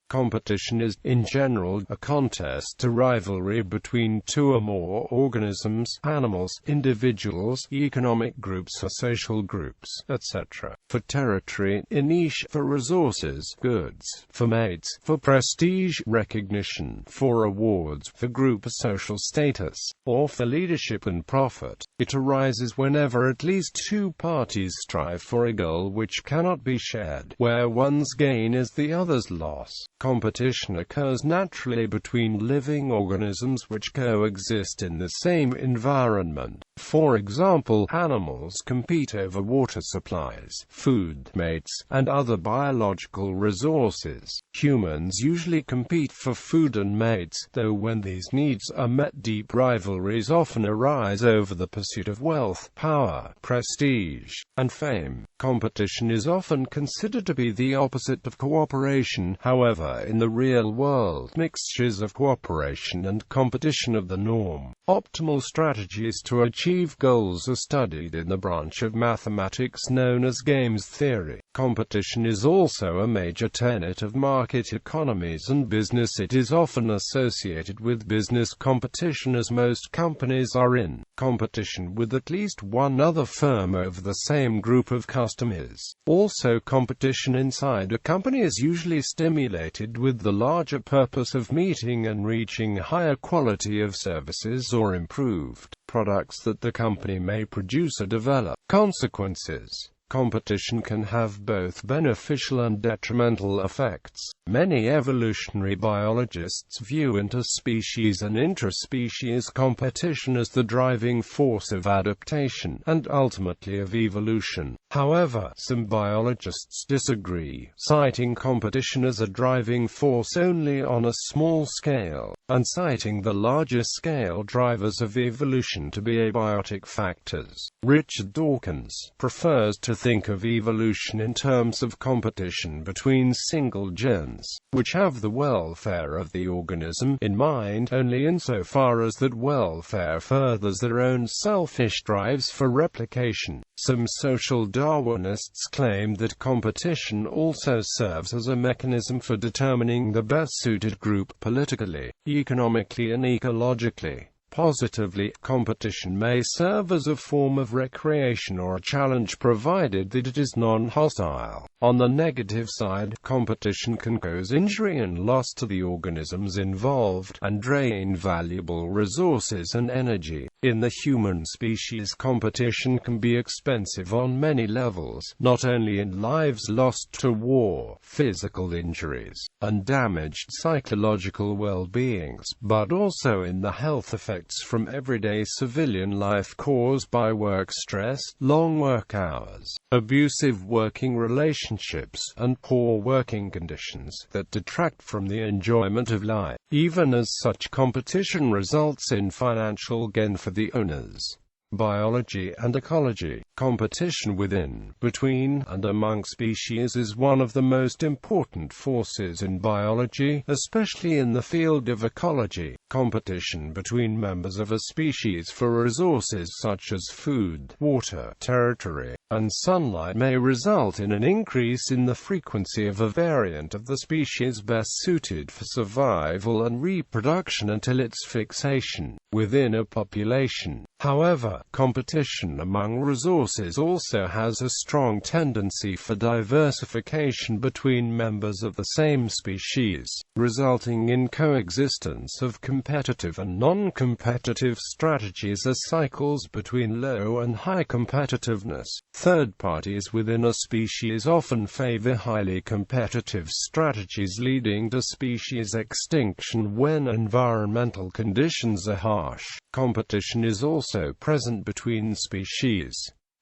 Competition is, in general, a contest or rivalry between two or more organisms, animals, individuals, economic groups or social groups, etc. For territory, in niche, for resources, goods, for mates, for prestige, recognition, for awards, for group or social status, or for leadership and profit. It arises whenever at least two parties strive for a goal which cannot be shared, where one's gain is the other's loss. Competition occurs naturally between living organisms which coexist in the same environment. For example, animals compete over water supplies, food, mates, and other biological resources. Humans usually compete for food and mates, though when these needs are met, deep rivalries often arise over the pursuit of wealth, power, prestige, and fame. Competition is often considered to be the opposite of cooperation. However, in the real world, mixtures of cooperation and competition are the norm. Optimal strategies to achieve goals are studied in the branch of mathematics known as games theory. Competition is also a major tenet of market economies and business. It is often associated with business competition, as most companies are in competition with at least one other firm over the same group of customers. Also, competition inside a company is usually stimulated with the larger purpose of meeting and reaching higher quality of services or improved products that the company may produce or develop. Consequences: competition can have both beneficial and detrimental effects. Many evolutionary biologists view interspecies and intraspecies competition as the driving force of adaptation, and ultimately of evolution. However, some biologists disagree, citing competition as a driving force only on a small scale, and citing the larger scale drivers of evolution to be abiotic factors. Richard Dawkins prefers to think of evolution in terms of competition between single genes, which have the welfare of the organism in mind only insofar as that welfare furthers their own selfish drives for replication. Some social Darwinists claim that competition also serves as a mechanism for determining the best-suited group politically, economically and ecologically. Positively, competition may serve as a form of recreation or a challenge provided that it is non-hostile. On the negative side, competition can cause injury and loss to the organisms involved, and drain valuable resources and energy. In the human species, competition can be expensive on many levels, not only in lives lost to war, physical injuries, and damaged psychological well-beings, but also in the health effects from everyday civilian life caused by work stress, long work hours, abusive working relationships, and poor working conditions that detract from the enjoyment of life. Even as such competition results in financial gain for the owners. Biology and ecology. Competition within, between, and among species is one of the most important forces in biology, especially in the field of ecology. Competition between members of a species for resources such as food, water, territory, and sunlight may result in an increase in the frequency of a variant of the species best suited for survival and reproduction until its fixation within a population. However, competition among resources also has a strong tendency for diversification between members of the same species, resulting in coexistence of competitive and non-competitive strategies as cycles between low and high competitiveness. Third parties within a species often favor highly competitive strategies, leading to species extinction when environmental conditions are harsh. Competition is also present between species.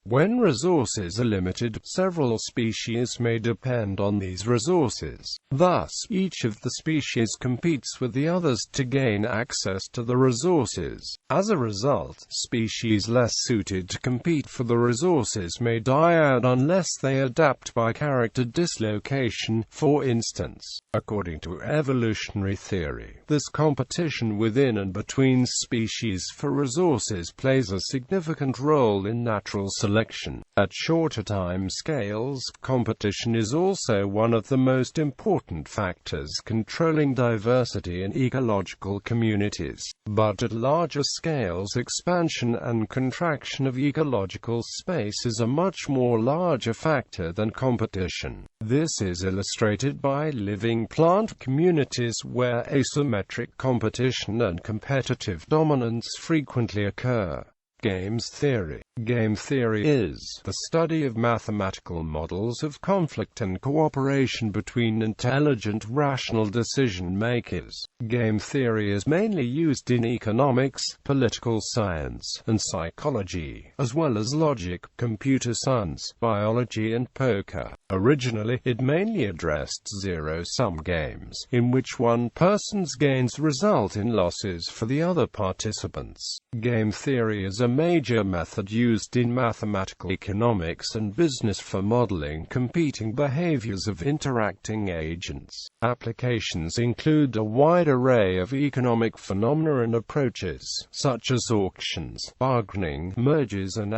When resources are limited, several species may depend on these resources. Thus, each of the species competes with the others to gain access to the resources. As a result, species less suited to compete for the resources may die out unless they adapt by character dislocation, for instance. According to evolutionary theory, this competition within and between species for resources plays a significant role in natural selection. selection. At shorter time scales, competition is also one of the most important factors controlling diversity in ecological communities. But at larger scales, expansion and contraction of ecological space is a much more larger factor than competition. This is illustrated by living plant communities where asymmetric competition and competitive dominance frequently occur. Games theory. Game theory is the study of mathematical models of conflict and cooperation between intelligent, rational decision-makers. Game theory is mainly used in economics, political science, and psychology, as well as logic, computer science, biology and poker. Originally, it mainly addressed zero-sum games, in which one person's gains result in losses for the other participants. Game theory is a major method used in mathematical economics and business for modeling competing behaviors of interacting agents. Applications include a wide array of economic phenomena and approaches, such as auctions, bargaining, mergers and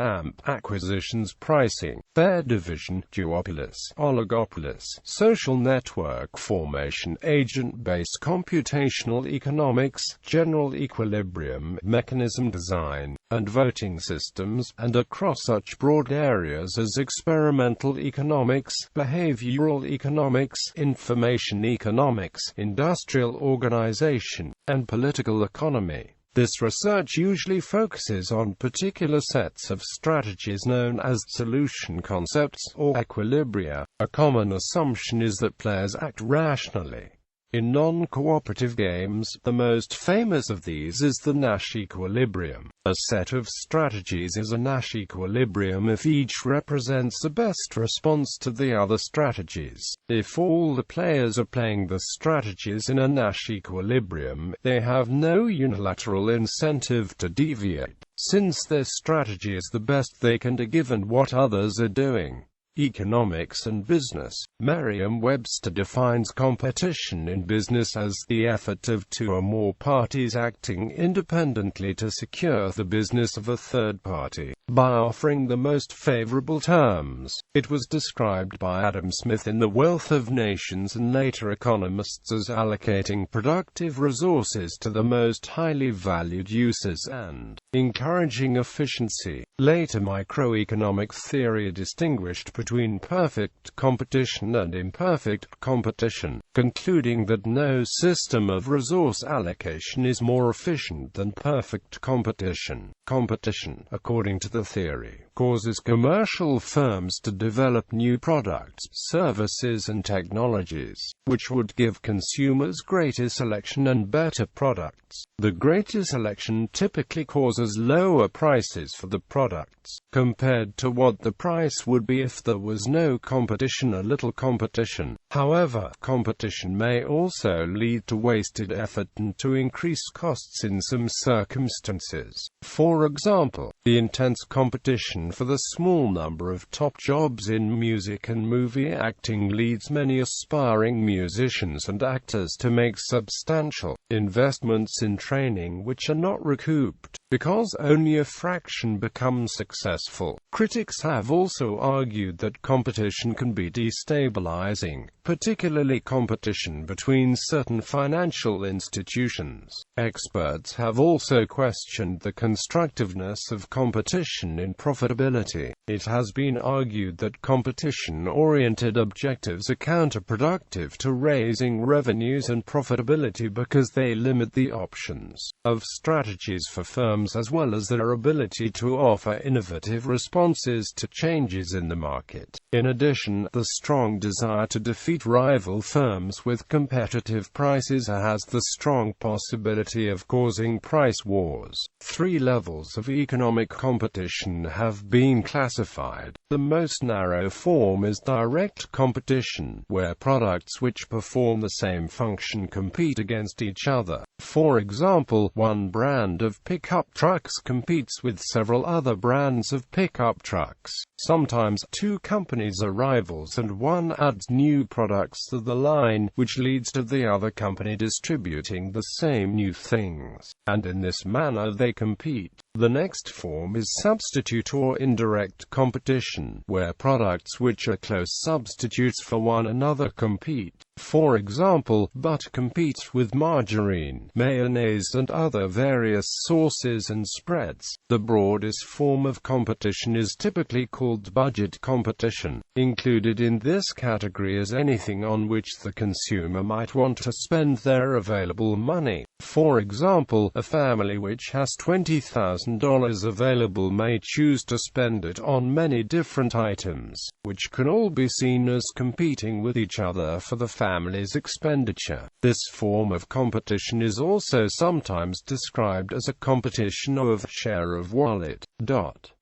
acquisitions, pricing, fair division, duopolis, oligopolis, social network formation, agent-based computational economics, general equilibrium, mechanism design, and voting systems, and across such broad areas as experimental economics, behavioral economics, information economics, industrial organization, and political economy. This research usually focuses on particular sets of strategies known as solution concepts or equilibria. A common assumption is that players act rationally. In non-cooperative games, the most famous of these is the Nash equilibrium. A set of strategies is a Nash equilibrium if each represents the best response to the other strategies. If all the players are playing the strategies in a Nash equilibrium, they have no unilateral incentive to deviate, since their strategy is the best they can do given what others are doing. Economics and business. Merriam-Webster defines competition in business as the effort of two or more parties acting independently to secure the business of a third party by offering the most favorable terms. It was described by Adam Smith in The Wealth of Nations and later economists as allocating productive resources to the most highly valued uses and encouraging efficiency. Later microeconomic theory distinguished between perfect competition and imperfect competition, concluding that no system of resource allocation is more efficient than perfect competition. Competition, according to the theory, causes commercial firms to develop new products, services and technologies, which would give consumers greater selection and better products. The greater selection typically causes lower prices for the products, compared to what the price would be if there was no competition or little competition. However, competition may also lead to wasted effort and to increased costs in some circumstances. For example, the intense competition for the small number of top jobs in music and movie acting leads many aspiring musicians and actors to make substantial investments in training which are not recouped, because only a fraction becomes successful. Critics have also argued that competition can be destabilizing, particularly competition between certain financial institutions. Experts have also questioned the constructiveness of competition in profitability. It has been argued that competition-oriented objectives are counterproductive to raising revenues and profitability because they limit the options of strategies for firms as well as their ability to offer innovative responses to changes in the market. In addition, the strong desire to defeat rival firms with competitive prices has the strong possibility of causing price wars. 3 levels of economic competition have been classified. The most narrow form is direct competition, where products which perform the same function compete against each other. For example, one brand of pickup trucks competes with several other brands of pickup trucks. Sometimes, two companies are rivals and one adds new products to the line, which leads to the other company distributing the same new things, and in this manner they compete. The next form is substitute or indirect competition, where products which are close substitutes for one another compete. For example, butter competes with margarine, mayonnaise and other various sauces and spreads. The broadest form of competition is typically called budget competition. Included in this category is anything on which the consumer might want to spend their available money. For example, a family which has $20,000 available may choose to spend it on many different items, which can all be seen as competing with each other for the family's expenditure. This form of competition is also sometimes described as a competition of share of wallet.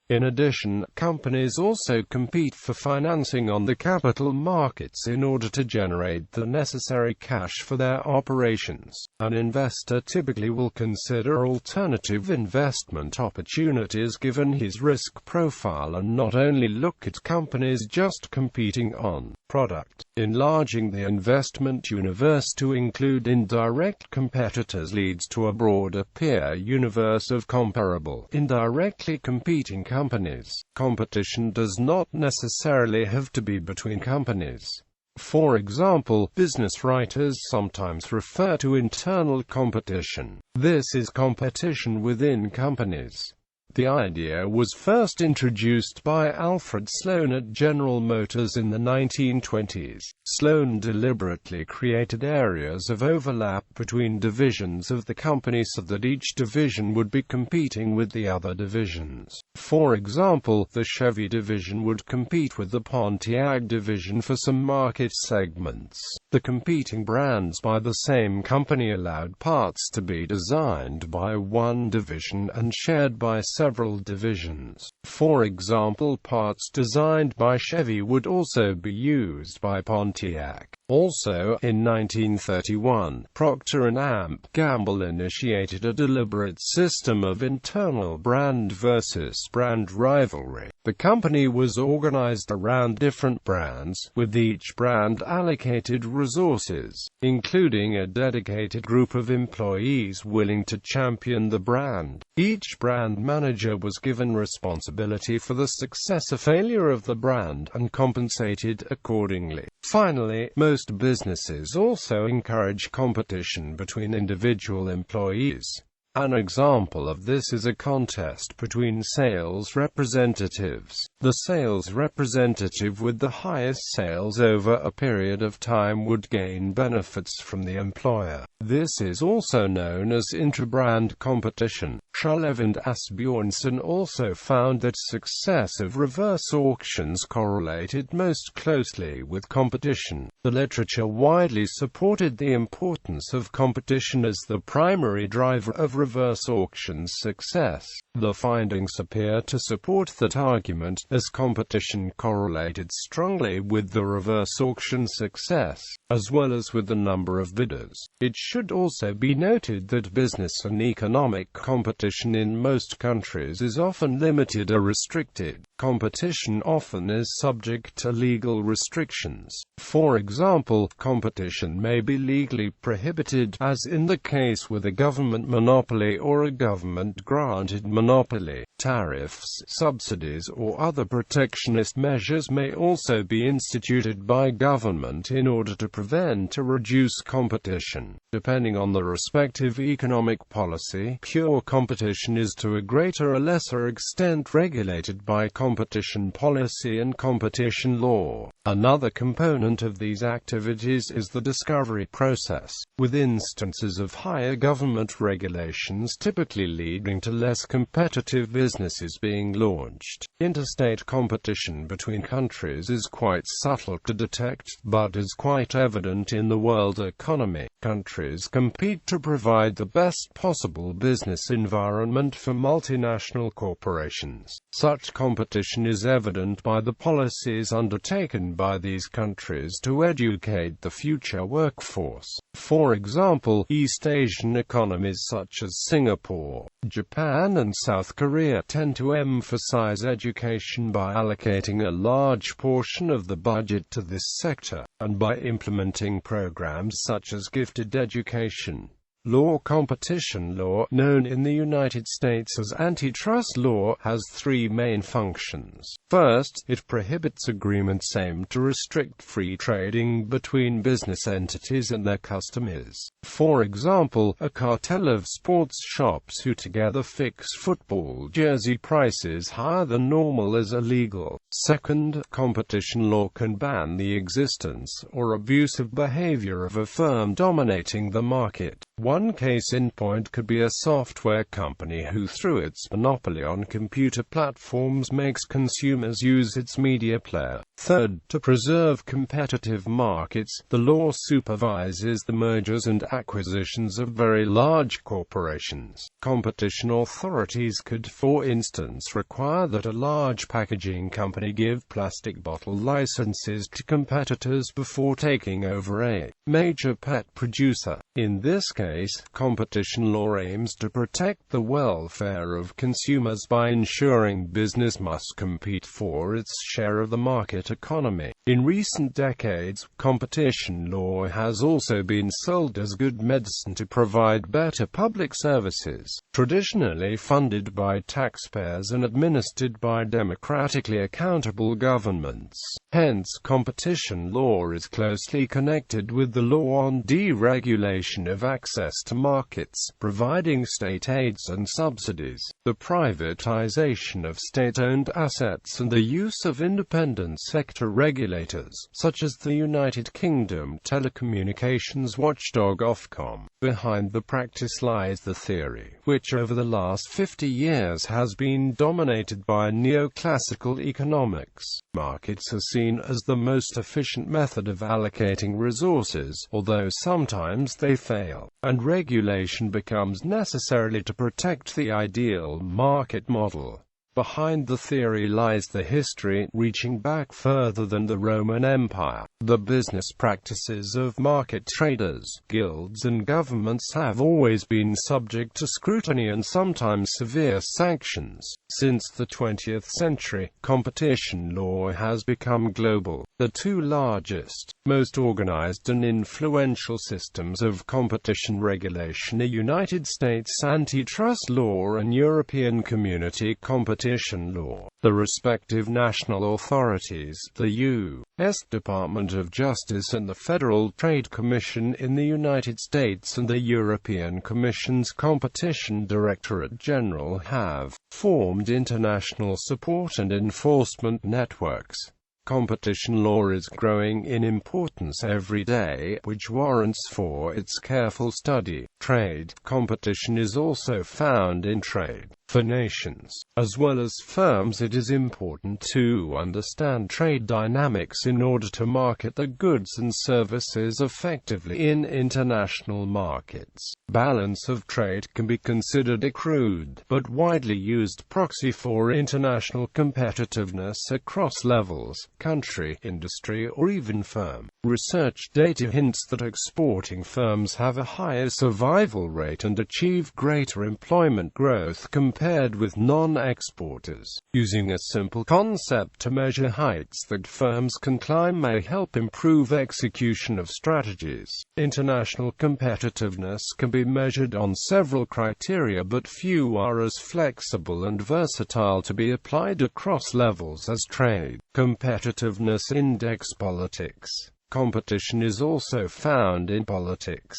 In addition, companies also compete for financing on the capital markets in order to generate the necessary cash for their operations. An investor typically will consider alternative investment opportunities given his risk profile and not only look at companies just competing on product. Enlarging the investment universe to include indirect competitors leads to a broader peer universe of comparable, indirectly competing companies. Competition does not necessarily have to be between companies. For example, business writers sometimes refer to internal competition. This is competition within companies. The idea was first introduced by Alfred Sloan at General Motors in the 1920s. Sloan deliberately created areas of overlap between divisions of the company so that each division would be competing with the other divisions. For example, the Chevy division would compete with the Pontiac division for some market segments. The competing brands by the same company allowed parts to be designed by one division and shared by several divisions. For example, parts designed by Chevy would also be used by Pontiac. Also, in 1931, Procter & Gamble initiated a deliberate system of internal brand versus brand rivalry. The company was organized around different brands, with each brand allocated resources, including a dedicated group of employees willing to champion the brand. Each brand manager was given responsibility for the success or failure of the brand and compensated accordingly. Finally, most businesses also encourage competition between individual employees. An example of this is a contest between sales representatives. The sales representative with the highest sales over a period of time would gain benefits from the employer. This is also known as intra-brand competition. Shalev and Asbjornson also found that success of reverse auctions correlated most closely with competition. The literature widely supported the importance of competition as the primary driver of reverse auctions success. The findings appear to support that argument, as competition correlated strongly with the reverse auction success, as well as with the number of bidders. It should also be noted that business and economic competition in most countries is often limited or restricted. Competition often is subject to legal restrictions. For example, competition may be legally prohibited, as in the case with a government monopoly or a government-granted monopoly. Tariffs, subsidies, or other protectionist measures may also be instituted by government in order to prevent or reduce competition. Depending on the respective economic policy, pure competition is to a greater or lesser extent regulated by competition policy and competition law. Another component of these activities is the discovery process, with instances of higher government regulations typically leading to less competitive businesses being launched. Interstate competition between countries is quite subtle to detect, but is quite evident in the world economy. Countries compete to provide the best possible business environment for multinational corporations. Such competition is evident by the policies undertaken by these countries to educate the future workforce. For example, East Asian economies such as Singapore, Japan and South Korea tend to emphasize education by allocating a large portion of the budget to this sector, and by implementing programs such as gifted education. Law. Competition law, known in the United States as antitrust law, has three main functions. First, it prohibits agreements aimed to restrict free trading between business entities and their customers. For example, a cartel of sports shops who together fix football jersey prices higher than normal is illegal. Second, competition law can ban the existence or abusive behavior of a firm dominating the market. One case in point could be a software company who, through its monopoly on computer platforms, makes consumers use its media player. Third, to preserve competitive markets, the law supervises the mergers and acquisitions of very large corporations. Competition authorities could, for instance, require that a large packaging company give plastic bottle licenses to competitors before taking over a major pet producer. In this case, competition law aims to protect the welfare of consumers by ensuring business must compete for its share of the market economy. In recent decades, competition law has also been sold as good medicine to provide better public services, traditionally funded by taxpayers and administered by democratically accountable governments. Hence, competition law is closely connected with the law on deregulation of access to markets, providing state aids and subsidies, the privatization of state-owned assets and the use of independent sector regulators, such as the United Kingdom telecommunications watchdog Ofcom. Behind the practice lies the theory, which over the last 50 years has been dominated by neoclassical economics. Markets are seen as the most efficient method of allocating resources, although sometimes they fail, and regulation becomes necessary to protect the ideal market model. Behind the theory lies the history, reaching back further than the Roman Empire. The business practices of market traders, guilds and governments have always been subject to scrutiny and sometimes severe sanctions. Since the 20th century, competition law has become global. The two largest, most organized and influential systems of competition regulation are United States antitrust law and European Community competition law. The respective national authorities, the U.S. Department of Justice and the Federal Trade Commission in the United States and the European Commission's Competition Directorate General, have formed international support and enforcement networks. Competition law is growing in importance every day, which warrants for its careful study. Trade competition is also found in trade. For nations, as well as firms, it is important to understand trade dynamics in order to market the goods and services effectively in international markets. Balance of trade can be considered a crude, but widely used proxy for international competitiveness across levels, country, industry, or even firm. Research data hints that exporting firms have a higher survival rate and achieve greater employment growth compared with non-exporters. Using a simple concept to measure heights that firms can climb may help improve execution of strategies. International competitiveness can be measured on several criteria, but few are as flexible and versatile to be applied across levels as trade. Competitiveness index. Politics. Competition is also found in politics.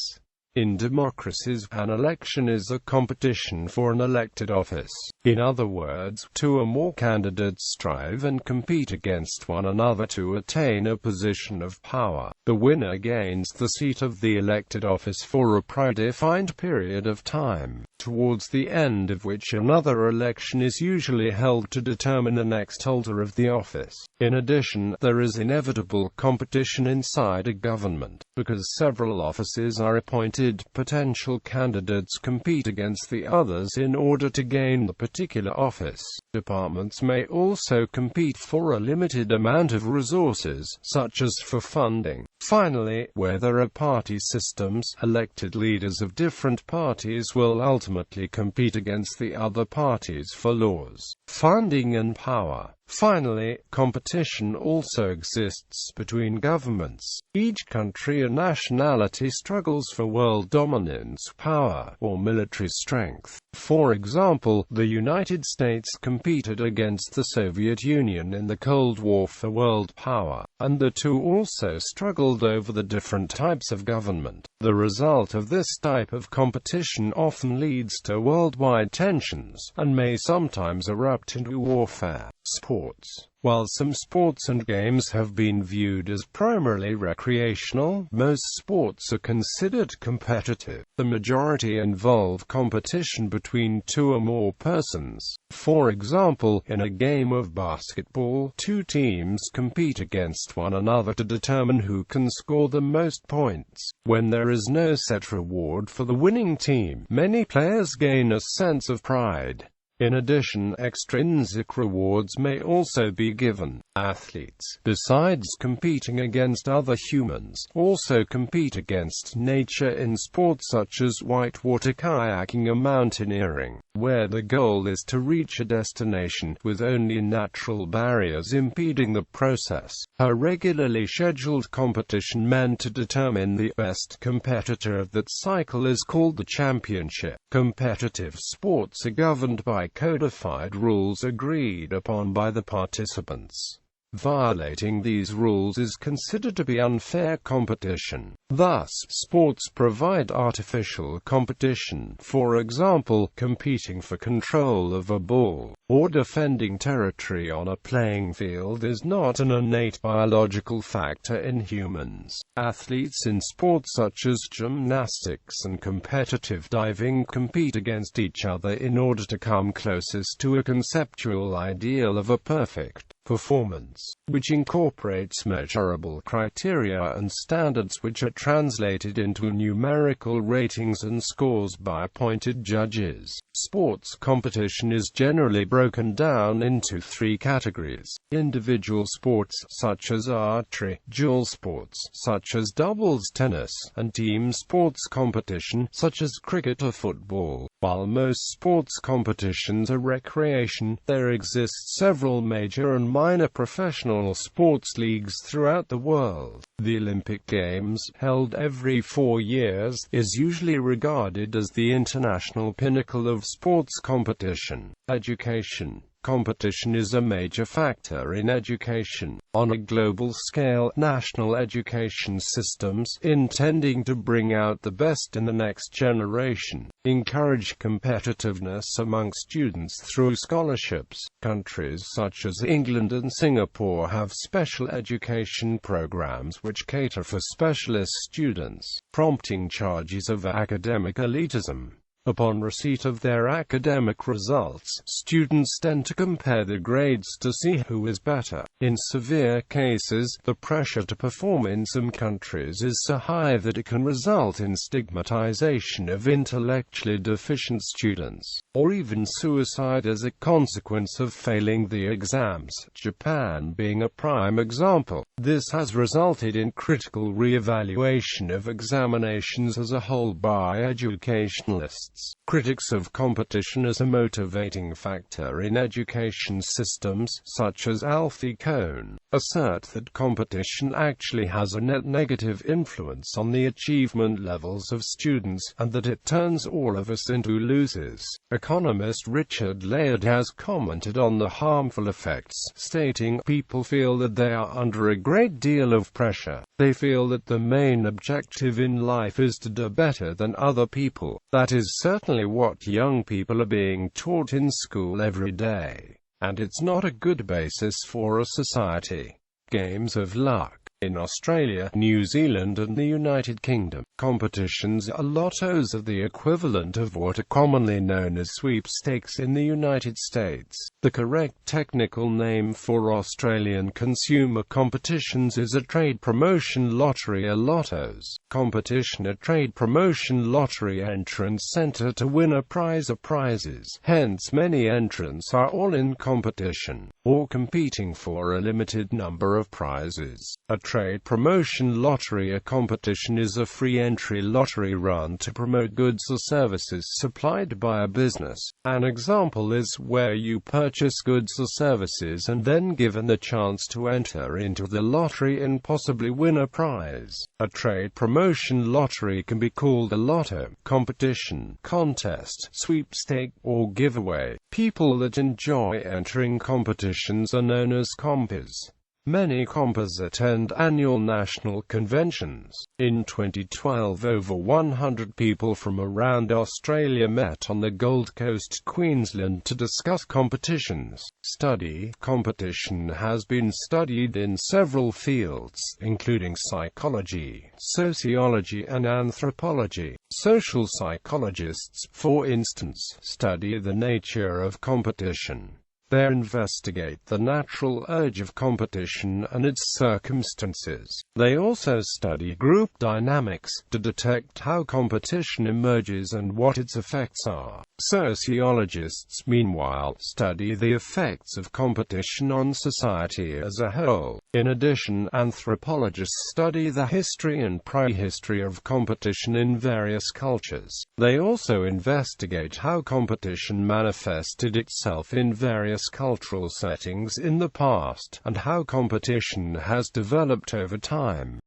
In democracies, an election is a competition for an elected office. In other words, two or more candidates strive and compete against one another to attain a position of power. The winner gains the seat of the elected office for a predefined period of time, towards the end of which another election is usually held to determine the next holder of the office. In addition, there is inevitable competition inside a government, because several offices are appointed selected potential candidates compete against the others in order to gain the particular office. Departments may also compete for a limited amount of resources, such as for funding. Finally, where there are party systems, elected leaders of different parties will ultimately compete against the other parties for laws, funding and power. Finally, competition also exists between governments. Each country or nationality struggles for world dominance, power, or military strength. For example, the United States competed against the Soviet Union in the Cold War for world power, and the two also struggled over the different types of government. The result of this type of competition often leads to worldwide tensions, and may sometimes erupt into warfare. Sports. While some sports and games have been viewed as primarily recreational, most sports are considered competitive. The majority involve competition between two or more persons. For example, in a game of basketball, two teams compete against one another to determine who can score the most points. When there is no set reward for the winning team, many players gain a sense of pride. In addition, extrinsic rewards may also be given. Athletes, besides competing against other humans, also compete against nature in sports such as whitewater kayaking or mountaineering, where the goal is to reach a destination, with only natural barriers impeding the process. A regularly scheduled competition meant to determine the best competitor of that cycle is called the championship. Competitive sports are governed by codified rules agreed upon by the participants. Violating these rules is considered to be unfair competition. Thus, sports provide artificial competition. For example, competing for control of a ball, or defending territory on a playing field is not an innate biological factor in humans. Athletes in sports such as gymnastics and competitive diving compete against each other in order to come closest to a conceptual ideal of a perfect performance, which incorporates measurable criteria and standards which are translated into numerical ratings and scores by appointed judges. Sports competition is generally broken down into three categories: individual sports, such as archery; dual sports, such as doubles tennis; and team sports competition, such as cricket or football. While most sports competitions are recreation, there exist several major and minor professional sports leagues throughout the world. The Olympic Games, held every 4 years, is usually regarded as the international pinnacle of sports competition. Education. Competition is a major factor in education. On a global scale, national education systems, intending to bring out the best in the next generation, encourage competitiveness among students through scholarships. Countries such as England and Singapore have special education programs which cater for specialist students, prompting charges of academic elitism. Upon receipt of their academic results, students tend to compare the grades to see who is better. In severe cases, the pressure to perform in some countries is so high that it can result in stigmatization of intellectually deficient students, or even suicide as a consequence of failing the exams, Japan being a prime example. This has resulted in critical re-evaluation of examinations as a whole by educationalists. Critics of competition as a motivating factor in education systems, such as Alfie Kohn, assert that competition actually has a net negative influence on the achievement levels of students, and that it turns all of us into losers. Economist Richard Layard has commented on the harmful effects, stating, "People feel that they are under a great deal of pressure. They feel that the main objective in life is to do better than other people. That is certainly what young people are being taught in school every day, and it's not a good basis for a society." Games of luck. In Australia, New Zealand and the United Kingdom, competitions are lottos are the equivalent of what are commonly known as sweepstakes in the United States. The correct technical name for Australian consumer competitions is a trade promotion lottery. A lotto's competition, a trade promotion lottery entrants enter to win a prize or prizes. Hence many entrants are all in competition, or competing for a limited number of prizes. A trade promotion lottery, a competition, is a free entry lottery run to promote goods or services supplied by a business. An example is where you purchase goods or services and then given the chance to enter into the lottery and possibly win a prize. A trade promotion lottery can be called a lotto, competition, contest, sweepstake, or giveaway. People that enjoy entering competitions are known as compers. Many compers attend annual national conventions. In 2012, over 100 people from around Australia met on the Gold Coast, Queensland, to discuss competitions. Study competition has been studied in several fields, including psychology, sociology, and anthropology. Social psychologists, for instance, study the nature of competition. They investigate the natural urge of competition and its circumstances. They also study group dynamics to detect how competition emerges and what its effects are. Sociologists, meanwhile, study the effects of competition on society as a whole. In addition, anthropologists study the history and prehistory of competition in various cultures. They also investigate how competition manifested itself in various cultural settings in the past, and how competition has developed over time.